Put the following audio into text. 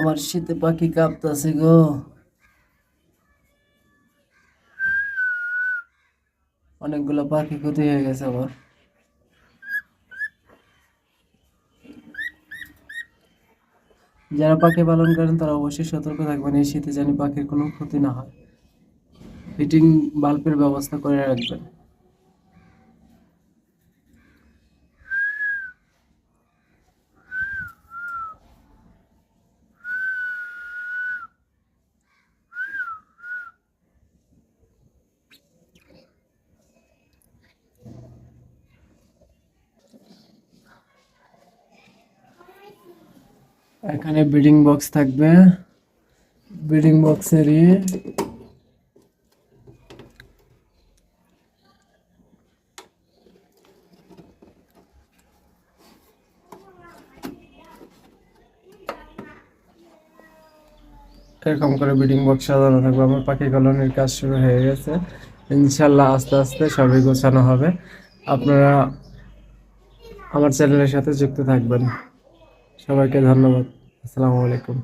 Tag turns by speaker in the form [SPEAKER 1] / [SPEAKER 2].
[SPEAKER 1] আমার শীতে পাখি কাঁপতাছে গো। অনেকগুলো পাখি ক্ষতি হয়ে গেছে আমার। যারা পাখি পালন করেন তারা অবশ্যই সতর্ক থাকবেন, এই শীতে যেন পাখির কোনো ক্ষতি না হয়। হিটিং বাল্বের ব্যবস্থা করে রাখবেন। এখানে ব্রিডিং বক্স থাকবে, ব্রিডিং বক্সেরই এরকম করে ব্রিডিং বক্স সাজানো থাকবে। আমার পাখি কলোনির কাজ শুরু হয়ে গেছে, ইনশাল্লাহ আস্তে আস্তে সবই গোছানো হবে। আপনারা আমার চ্যানেলের সাথে যুক্ত থাকবেন। সবাইকে ধন্যবাদ। আসসালামু আলাইকুম।